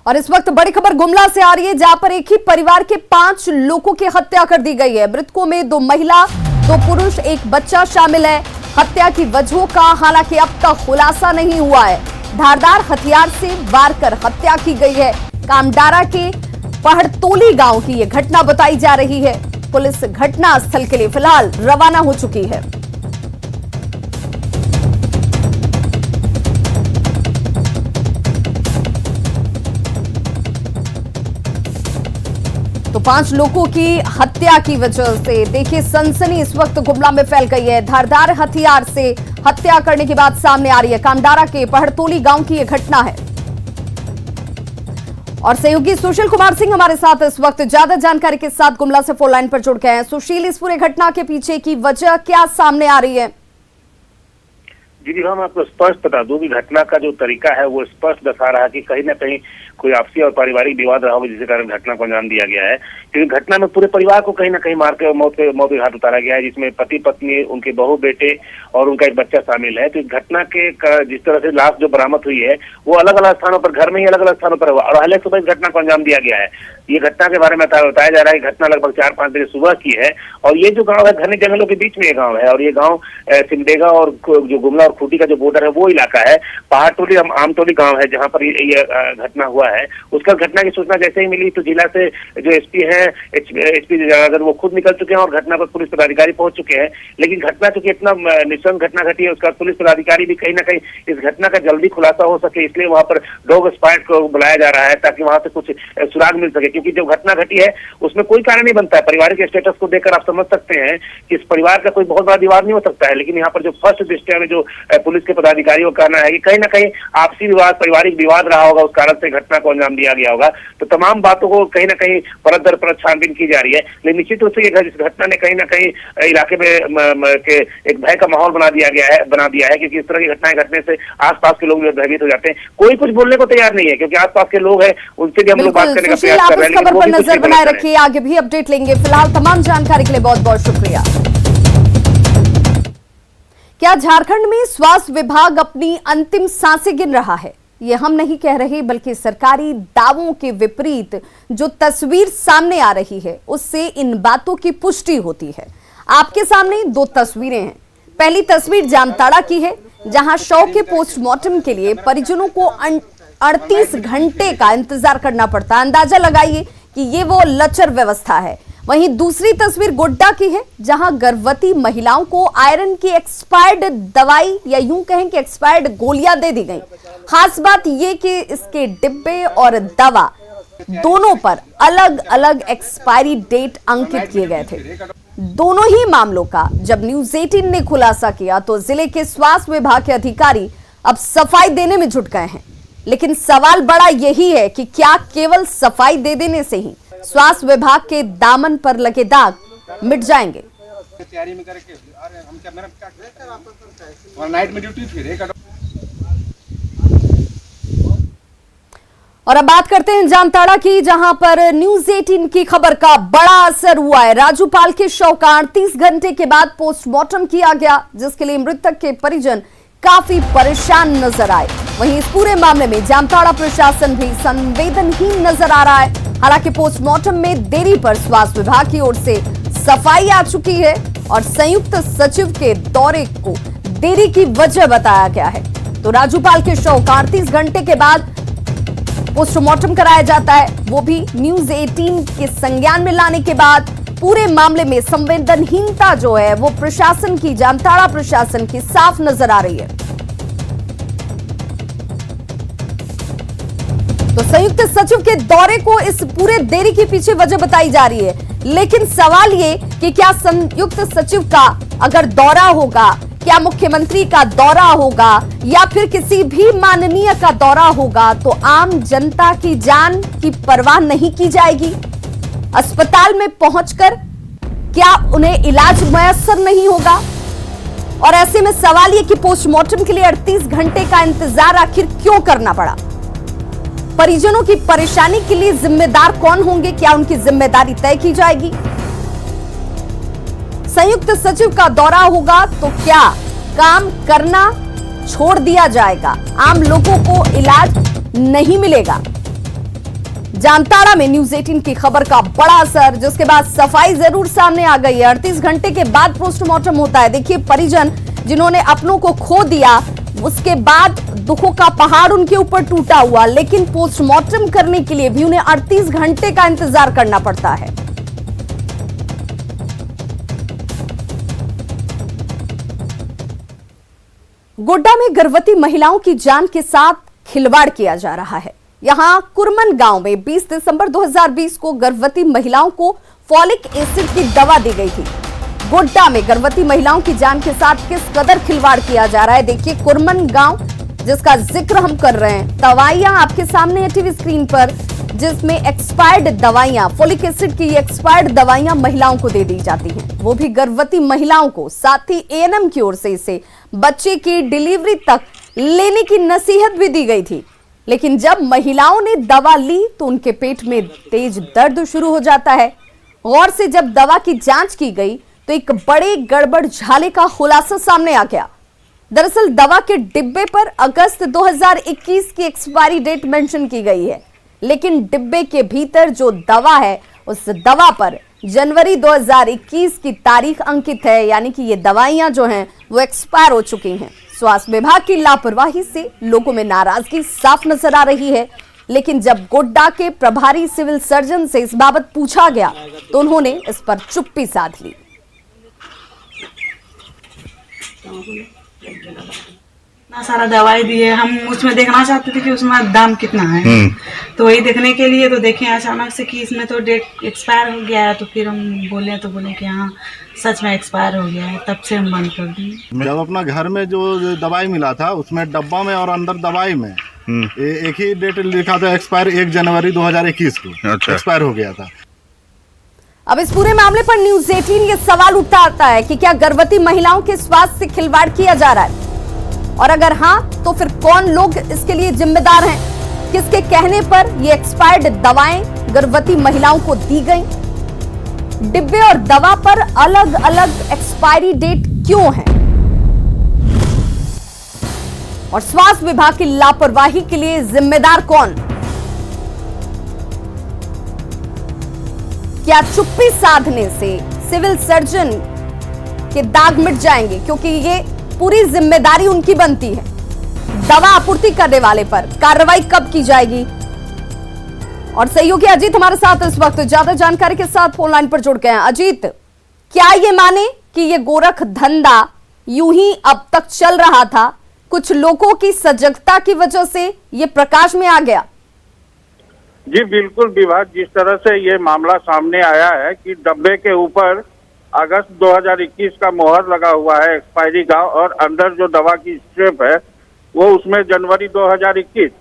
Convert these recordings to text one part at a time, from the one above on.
और इस वक्त बड़ी खबर गुमला से आ रही है, जहां पर एक ही परिवार के 5 लोगों की हत्या कर दी गई है। मृतकों में 2 महिला, 2 पुरुष, 1 बच्चा शामिल है। हत्या की वजहों का हालांकि अब तक खुलासा नहीं हुआ है। धारदार हथियार से वार कर हत्या की गई है। कामडारा के पहड़तोली गांव की यह घटना बताई जा रही है। पुलिस घटना स्थल के लिए फिलहाल रवाना हो चुकी है। तो 5 लोगों की हत्या की वजह से देखिए सनसनी इस वक्त गुमला में फैल गई है। धारदार हथियार से हत्या करने की बात सामने आ रही है। कामडारा के पहड़तोली गांव की यह घटना है और सहयोगी सुशील कुमार सिंह हमारे साथ इस वक्त ज्यादा जानकारी के साथ गुमला से फोन लाइन पर जुड़ गए हैं। सुशील, इस पूरे घटना के पीछे की वजह क्या सामने आ रही है? जी हम आपको स्पष्ट बता दूं कि घटना का जो तरीका है वो स्पष्ट दर्शा रहा है कि कहीं ना कहीं कोई आपसी और पारिवारिक विवाद रहा होगा, जिसके कारण घटना को अंजाम दिया गया है। क्योंकि घटना में पूरे परिवार को कहीं ना कहीं मार के मौत के घाट उतारा गया है, जिसमें पति पत्नी, उनके बहू बेटे और उनका एक बच्चा शामिल है। तो इस घटना के जिस तरह से लाश जो बरामद हुई है वो अलग अलग स्थानों पर, घर में ही अलग अलग स्थानों पर हुआ और अहले सुबह इस घटना को अंजाम दिया गया है। ये घटना के बारे में बताया जा रहा है। घटना लगभग 4-5 बजे सुबह की है और ये जो गांव है घने जंगलों के बीच में ये गांव है और ये गांव सिमडेगा और जो गुमला और खूंटी का जो बॉर्डर है वो इलाका है। पहाड़टोली आमटोली गांव है जहां पर ये घटना हुआ है। उसका घटना की सूचना जैसे ही मिली तो जिला से जो एसपी है, एसपी अगर वो खुद निकल चुके हैं और घटना पर पुलिस पदाधिकारी पहुंच चुके हैं। लेकिन घटना चूंकि इतना निस्संग घटना घटी है, उसका पुलिस पदाधिकारी भी कहीं ना कहीं इस घटना का जल्दी खुलासा हो सके, इसलिए वहां पर डॉग स्क्वाड को बुलाया जा रहा है ताकि वहां से कुछ सुराग मिल सके। क्योंकि जो घटना घटी है उसमें कोई कारण नहीं बनता है। पारिवारिक स्टेटस को देखकर आप समझ सकते हैं कि इस परिवार का कोई बहुत बड़ा विवाद नहीं हो सकता है। लेकिन यहाँ पर जो फर्स्ट दृष्टिया में जो पुलिस के पदाधिकारियों का कहना है कि कहीं ना कहीं आपसी विवाद, पारिवारिक विवाद रहा होगा, उस कारण से घटना को अंजाम दिया गया होगा। तो तमाम बातों को कहीं ना कहीं परत दर परत छानबीन की जा रही है। लेकिन निश्चित रूप से इस घटना ने कहीं ना कहीं इलाके में एक भय का माहौल बना दिया है क्योंकि इस तरह की घटनाएं घटने से आसपास के लोग भयभीत हो जाते हैं। कोई कुछ बोलने को तैयार नहीं है क्योंकि आसपास के लोग हैं, उनसे भी हम लोग बात करने का प्रयास कर रहे हैं। खबर पर नजर बनाए रखिए, आगे भी अपडेट लेंगे। फिलहाल तमाम जानकारी के लिए बहुत बहुत शुक्रिया। क्या झारखंड में स्वास्थ्य विभाग अपनी अंतिम सांसें गिन रहा है? ये हम नहीं कह रहे, बल्कि सरकारी दावों के विपरीत जो तस्वीर सामने आ रही है उससे इन बातों की पुष्टि होती है। आपके सामने 2 तस्वीरें हैं। पहली तस्वीर जामताड़ा की है, जहां शव के पोस्टमार्टम के लिए परिजनों को 38 घंटे का इंतजार करना पड़ता है। अंदाजा लगाइए कि ये वो लचर व्यवस्था है। वहीं दूसरी तस्वीर गोड्डा की है, जहां गर्भवती महिलाओं को आयरन की एक्सपायर्ड दवाई या यूं कहें कि एक्सपायर्ड गोलियां दे दी गई। खास बात यह कि इसके डिब्बे और दवा दोनों पर अलग अलग एक्सपायरी डेट अंकित किए गए थे। दोनों ही मामलों का जब न्यूज 18 ने खुलासा किया तो जिले के स्वास्थ्य विभाग के अधिकारी अब सफाई देने में जुट गए हैं। लेकिन सवाल बड़ा यही है कि क्या केवल सफाई दे देने से ही स्वास्थ्य विभाग के दामन पर लगे दाग मिट जाएंगे? तैयारी में करके हम क्या मेरा नाइट में ड्यूटी थी। और अब बात करते हैं जामताड़ा की, जहां पर न्यूज 18 की खबर का बड़ा असर हुआ है। राजूपाल के शव का 38 घंटे के बाद पोस्टमार्टम किया गया, जिसके लिए मृतक के परिजन काफी परेशान नजर आए। वहीं इस पूरे मामले में जामताड़ा प्रशासन भी संवेदनहीन नजर आ रहा है। हालांकि पोस्टमार्टम में देरी पर स्वास्थ्य विभाग की ओर से सफाई आ चुकी है और संयुक्त सचिव के दौरे को देरी की वजह बताया गया है। तो राजूपाल के शव का 38 घंटे के बाद पोस्टमार्टम कराया जाता है, वो भी न्यूज 18 के संज्ञान में लाने के बाद। पूरे मामले में संवेदनहीनता जो है वो प्रशासन की, जामताड़ा प्रशासन की साफ नजर आ रही है। तो संयुक्त सचिव के दौरे को इस पूरे देरी के पीछे वजह बताई जा रही है। लेकिन सवाल ये कि क्या संयुक्त सचिव का अगर दौरा होगा, क्या मुख्यमंत्री का दौरा होगा या फिर किसी भी माननीय का दौरा होगा, तो आम जनता की जान की परवाह नहीं की जाएगी? अस्पताल में पहुंचकर क्या उन्हें इलाज मुयस्सर नहीं होगा? और ऐसे में सवाल ये कि पोस्टमार्टम के लिए 38 घंटे का इंतजार आखिर क्यों करना पड़ा? परिजनों की परेशानी के लिए जिम्मेदार कौन होंगे? क्या उनकी जिम्मेदारी तय की जाएगी? संयुक्त सचिव का दौरा होगा तो क्या काम करना छोड़ दिया जाएगा? आम लोगों को इलाज नहीं मिलेगा? जामताड़ा में न्यूज 18 की खबर का बड़ा असर, जिसके बाद सफाई जरूर सामने आ गई है। 38 घंटे के बाद पोस्टमार्टम होता है। देखिए, परिजन जिन्होंने अपनों को खो दिया, उसके बाद दुखों का पहाड़ उनके ऊपर टूटा हुआ, लेकिन पोस्टमार्टम करने के लिए भी उन्हें 38 घंटे का इंतजार करना पड़ता है। गोड्डा में गर्भवती महिलाओं की जान के साथ खिलवाड़ किया जा रहा है। यहां कुरमन गांव में 20 दिसंबर 2020 को गर्भवती महिलाओं को फॉलिक एसिड की दवा दी गई थी। गोड्डा में गर्भवती महिलाओं की जान के साथ किस कदर खिलवाड़ किया जा रहा है, देखिए। कुरमन गांव जिसका जिक्र हम कर रहे हैं, दवाइयां आपके सामने है टीवी स्क्रीन पर, जिसमें एक्सपायर्ड दवाइयां, फॉलिक एसिड की एक्सपायर्ड दवाइयां महिलाओं को दे दी जाती हैं, वो भी गर्भवती महिलाओं को। साथ ही एएनएम की ओर से इसे बच्चे की डिलीवरी तक लेने की नसीहत भी दी गई थी। लेकिन जब महिलाओं ने दवा ली तो उनके पेट में तेज दर्द शुरू हो जाता है। गौर से जब दवा की जांच की गई तो एक बड़े गड़बड़ झाले का खुलासा सामने आ गया। दरअसल दवा के डिब्बे पर अगस्त 2021 की एक्सपायरी डेट मेंशन की गई है, लेकिन डिब्बे के भीतर जो दवा है उस दवा पर जनवरी 2021 की तारीख अंकित है, यानी कि ये दवाइयां जो हैं वो एक्सपायर हो चुकी हैं। स्वास्थ्य विभाग की लापरवाही से लोगों में नाराजगी साफ नजर आ रही है, लेकिन जब गोड्डा के प्रभारी सिविल सर्जन से इस बाबत पूछा गया तो उन्होंने इस पर चुप्पी साध ली। इतना सारा दवाई दिए, हम उसमें देखना चाहते थे कि उसमें दाम कितना है, तो वही देखने के लिए तो देखें अचानक से कि इसमें तो डेट एक्सपायर हो गया है। तो फिर हम बोले कि हाँ सच में एक्सपायर हो गया है, तब से हम बंद कर दिए। जब अपना घर में जो दवाई मिला था उसमें डब्बा में और अंदर दवाई में एक ही डेट लिखा था, एक्सपायर 1 जनवरी 2021 को एक्सपायर हो गया था। अब इस पूरे मामले पर न्यूज 18 ये सवाल उठाता है कि क्या गर्भवती महिलाओं के स्वास्थ्य से खिलवाड़ किया जा रहा है, और अगर हाँ तो फिर कौन लोग इसके लिए जिम्मेदार हैं? किसके कहने पर ये एक्सपायर्ड दवाएं गर्भवती महिलाओं को दी गई? डिब्बे और दवा पर अलग अलग एक्सपायरी डेट क्यों है? और स्वास्थ्य विभाग की लापरवाही के लिए जिम्मेदार कौन? क्या चुप्पी साधने से सिविल सर्जन के दाग मिट जाएंगे, क्योंकि ये पूरी जिम्मेदारी उनकी बनती है। दवा आपूर्ति करने वाले पर कार्रवाई कब की जाएगी? और सहयोगी अजीत हमारे साथ इस वक्त ज्यादा जानकारी के साथ फोन लाइन पर जुड़ गए हैं। अजीत, क्या ये माने कि ये गोरख धंधा यूं ही अब तक चल रहा था, कुछ लोगों की सजगता की वजह से ये प्रकाश में आ गया? जी बिल्कुल विभाग, जिस तरह से ये मामला सामने आया है कि डब्बे के ऊपर अगस्त 2021 का मोहर लगा हुआ है एक्सपायरी का, और अंदर जो दवा की स्ट्रिप है वो उसमें जनवरी 2021,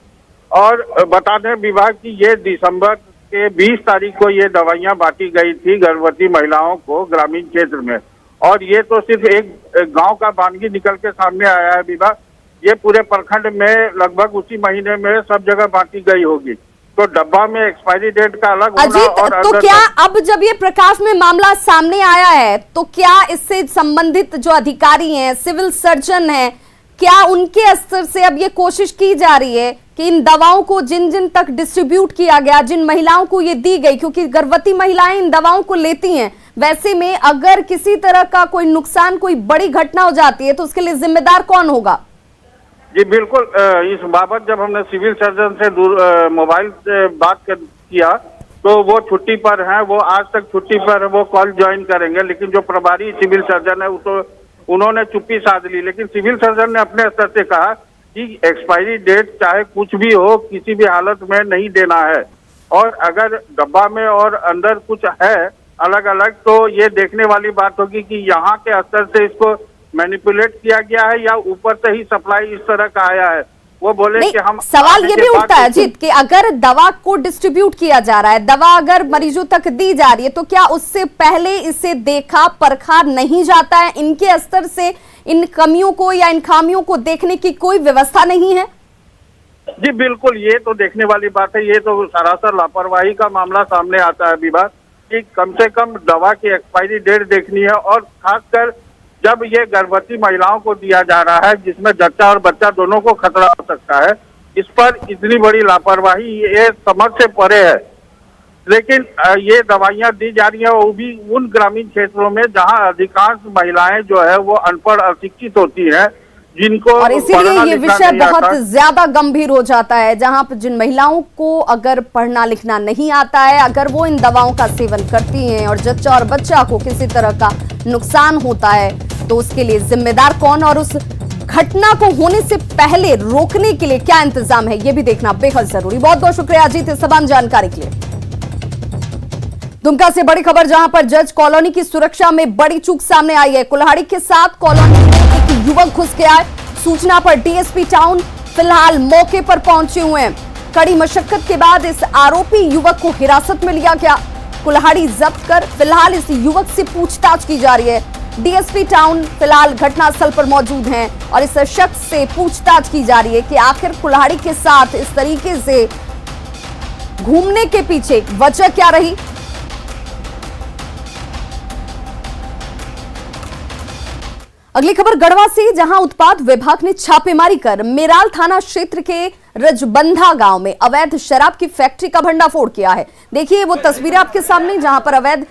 और बता दें विभाग की ये दिसंबर के 20 तारीख को ये दवाइयां बांटी गई थी गर्भवती महिलाओं को ग्रामीण क्षेत्र में। और ये तो सिर्फ एक गांव का वानगी निकल के सामने आया है विभाग, ये पूरे प्रखंड में लगभग उसी महीने में सब जगह बांटी गई होगी। तो डब्बा में एक्सपायरी डेट का अलग होना और तो क्या अब जब ये प्रकाश में मामला सामने आया है तो क्या इससे संबंधित जो अधिकारी हैं, सिविल सर्जन हैं, क्या उनके स्तर से अब ये कोशिश की जा रही है कि इन दवाओं को जिन जिन तक डिस्ट्रीब्यूट किया गया, जिन महिलाओं को ये दी गई, क्योंकि गर्भवती महिलाएं इन दवाओं को लेती हैं, वैसे में अगर किसी तरह का कोई नुकसान, कोई बड़ी घटना हो जाती है तो उसके लिए जिम्मेदार कौन होगा? जी बिल्कुल, इस बाबत जब हमने सिविल सर्जन से मोबाइल से बात किया तो वो छुट्टी पर हैं, वो आज तक छुट्टी पर है, वो कॉल ज्वाइन करेंगे। लेकिन जो प्रभारी सिविल सर्जन है वो तो उन्होंने चुप्पी साध ली। लेकिन सिविल सर्जन ने अपने स्तर से कहा कि एक्सपायरी डेट चाहे कुछ भी हो, किसी भी हालत में नहीं देना है, और अगर डब्बा में और अंदर कुछ है अलग अलग तो ये देखने वाली बात होगी कि यहाँ के स्तर से इसको मैनिपुलेट किया गया है या ऊपर से ही सप्लाई इस तरह का आया है। वो बोले कि हम, सवाल ये भी उठता है अजीत कि अगर दवा को डिस्ट्रीब्यूट किया जा रहा है, दवा अगर मरीजों तक दी जा रही है, तो क्या उससे पहले इसे देखा परखा नहीं जाता है? इनके स्तर से इन कमियों को या इन खामियों को देखने की कोई व्यवस्था नहीं है? जी बिल्कुल, ये तो देखने वाली बात है। ये तो सरासर लापरवाही का मामला सामने आता है विभाग कि कम से कम दवा की एक्सपायरी डेट देखनी है, और खासकर जब ये गर्भवती महिलाओं को दिया जा रहा है जिसमें जच्चा और बच्चा दोनों को खतरा हो सकता है, इस पर इतनी बड़ी लापरवाही ये समझ से परे है। लेकिन ये दवाइयां दी जा रही है वो भी उन ग्रामीण क्षेत्रों में जहां अधिकांश महिलाएं जो है वो अनपढ़ अशिक्षित होती हैं, जिनको और इसीलिए ये विषय बहुत ज्यादा गंभीर हो जाता है, जहां पर जिन महिलाओं को अगर पढ़ना लिखना नहीं आता है, अगर वो इन दवाओं का सेवन करती हैं और जच्चा और बच्चा को किसी तरह का नुकसान होता है तो उसके लिए जिम्मेदार कौन, और उस घटना को होने से पहले रोकने के लिए क्या इंतजाम है, ये भी देखना बेहद जरूरी। बहुत बहुत शुक्रिया अजीत इस तमाम जानकारी के लिए। दुमका से बड़ी खबर, जहां पर जज कॉलोनी की सुरक्षा में बड़ी चूक सामने आई है। कुल्हाड़ी के साथ कॉलोनी में एक युवक घुस गया है। सूचना पर डीएसपी टाउन फिलहाल मौके पर पहुंचे हुए हैं। कड़ी मशक्कत के बाद इस आरोपी युवक को हिरासत में लिया गया। कुल्हाड़ी जब्त कर फिलहाल इस युवक से पूछताछ की जा रही है। डीएसपी टाउन फिलहाल घटनास्थल पर मौजूद हैं और इस शख्स से पूछताछ की जा रही है कि आखिर कुल्हाड़ी के साथ इस तरीके से घूमने के पीछे वजह क्या रही। अगली खबर गढ़वा से, जहां उत्पाद विभाग ने छापेमारी कर मेराल थाना क्षेत्र के रजबंधा गांव में अवैध शराब की फैक्ट्री का भंडाफोड़ किया है। देखिए वो तस्वीरें आपके सामने, जहां पर अवैध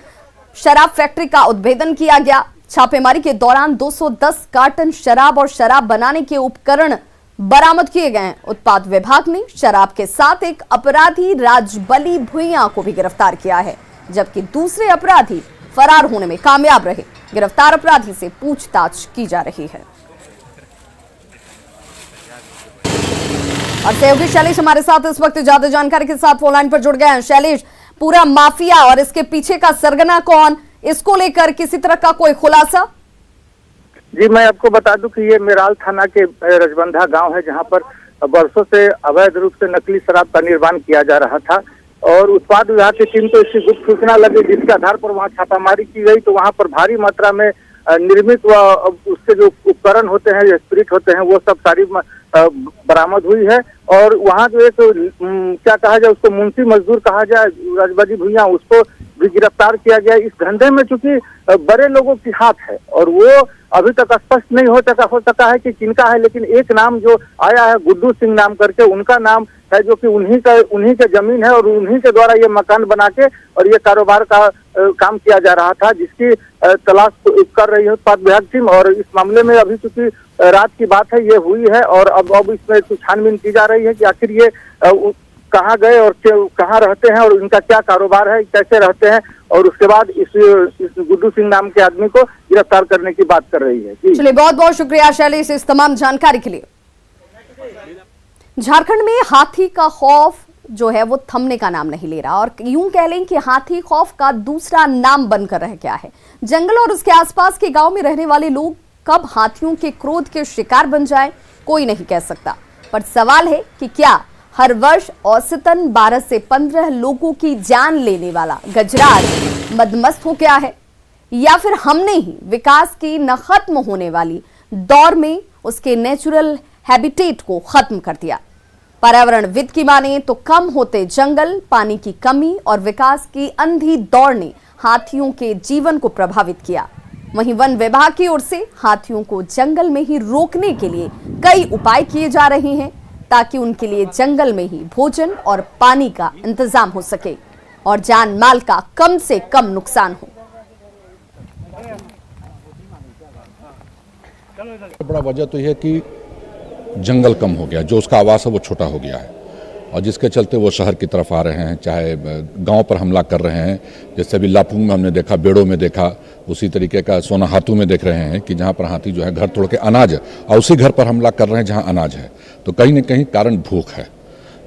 शराब फैक्ट्री का उद्भेदन किया गया। छापेमारी के दौरान 210 कार्टन शराब और शराब बनाने के उपकरण बरामद किए गए हैं। उत्पाद विभाग ने शराब के साथ एक अपराधी राजबली भुइयां को भी गिरफ्तार किया है, जबकि दूसरे अपराधी फरार होने में कामयाब रहे। गिरफ्तार अपराधी से पूछताछ की जा रही है। और सहयोगी शैलेश हमारे साथ इस वक्त ज्यादा जानकारी के साथ फोन लाइन पर जुड़ गए हैं। शैलेश, पूरा माफिया और इसके पीछे का सरगना कौन, इसको लेकर किसी तरह का कोई खुलासा? जी, मैं आपको बता दूं कि ये मेराल थाना के रजबंधा गांव है, जहां पर वर्षों से अवैध रूप से नकली शराब का निर्माण किया जा रहा था और उत्पाद विभाग की टीम को इसकी गुप्त सूचना लगी, जिसके आधार पर वहां छापामारी की गई। तो वहां पर भारी मात्रा में निर्मित व उसके जो उपकरण होते हैं, स्पिरिट होते हैं, वो सब सारी बरामद हुई है। और वहाँ जो एक क्या कहा जाए, उसको मुंशी मजदूर कहा जाए, राजबली भुइयां, उसको भी गिरफ्तार किया गया। इस धंधे में चूंकि बड़े लोगों की हाथ है और वो अभी तक स्पष्ट नहीं हो सका है कि किनका है, लेकिन एक नाम जो आया है गुड्डू सिंह नाम करके, उनका नाम है, जो कि उन्हीं के जमीन है और उन्हीं के द्वारा ये मकान बना के और ये कारोबार का काम किया जा रहा था, जिसकी तलाश कर रही है उत्पाद विभाग टीम। और इस मामले में अभी चूंकि रात की बात है, ये हुई है और अब इसमें छानबीन की जा रही है कि आखिर ये कहाँ गए और कहाँ रहते हैं और इनका क्या कारोबार है, कैसे रहते हैं, और उसके बाद इस गुड्डू सिंह नाम के आदमी को गिरफ्तार करने की बात कर रही है। चलिए, बहुत बहुत शुक्रिया शैलेश इस तमाम जानकारी के लिए। झारखंड में हाथी का खौफ जो है वो थमने का नाम नहीं ले रहा और यूं कह लें कि हाथी खौफ का दूसरा नाम बनकर रह गया है। जंगल और उसके आसपास के गांव में रहने वाले लोग कब हाथियों के क्रोध के शिकार बन जाएं, कोई नहीं कह सकता। पर सवाल है कि क्या हर वर्ष औसतन 12 से 15 लोगों की जान लेने वाला गजराज मदमस्त हो गया है, या फिर हमने ही विकास की न खत्म होने वाली दौर में उसके नेचुरल हैबिटेट को खत्म कर दिया। पर्यावरणविद की माने तो कम होते जंगल, पानी की कमी और विकास की अंधी दौड़ ने हाथियों के जीवन को प्रभावित किया। वहीं वन विभाग की ओर से हाथियों को जंगल में ही रोकने के लिए कई उपाय किए जा रहे हैं, ताकि उनके लिए जंगल में ही भोजन और पानी का इंतजाम हो सके और जान माल का कम से कम नुकसान हो। बड़ा वजह तो यह कि जंगल कम हो गया, जो उसका आवास है वो छोटा हो गया है और जिसके चलते वो शहर की तरफ आ रहे हैं, चाहे गांव पर हमला कर रहे हैं। जैसे अभी लापुंग में हमने देखा, बेड़ो में देखा, उसी तरीके का सोनाहातू में देख रहे हैं कि जहां पर हाथी जो है घर तोड़ के अनाज और उसी घर पर हमला कर रहे हैं जहां अनाज है। तो कहीं न कहीं कारण भूख है,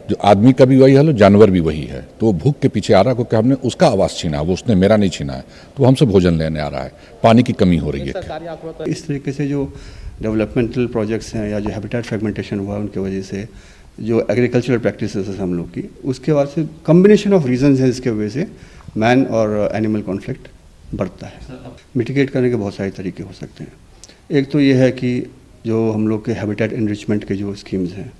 जो आदमी का भी वही है, जानवर भी वही है। तो वो भूख के पीछे आ रहा है क्योंकि हमने उसका आवास छीना, वो उसने मेरा नहीं छीना है, तो हमसे भोजन लेने आ रहा है। पानी की कमी हो रही है। इस तरीके से जो डेवलपमेंटल प्रोजेक्ट्स हैं या जो हैबिटेट फ्रेगमेंटेशन हुआ उनकी वजह से जो एग्रीकल्चरल प्रैक्टिसेस है हम लोग की, उसके बाद से कम्बिनेशन ऑफ रीजंस हैं जिसके वजह से मैन और एनिमल कॉन्फ्लिक्ट बढ़ता है। मिटिगेट करने के बहुत सारे तरीके हो सकते हैं। एक तो ये है कि जो हम लोग के हैबिटेट इनरिचमेंट के जो स्कीम्स हैं,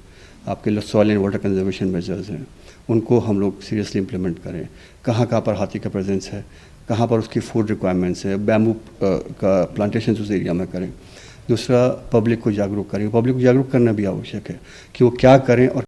आपके soil and water conservation measures हैं, उनको हम लोग सीरियसली इम्प्लीमेंट करें। कहाँ कहाँ पर हाथी का प्रेजेंस है, कहाँ पर उसकी फूड रिक्वायरमेंट्स है, बैम्बू का प्लांटेशन उस एरिया में करें। दूसरा, पब्लिक को जागरूक करें। पब्लिक को जागरूक करना भी आवश्यक है कि वो क्या करें और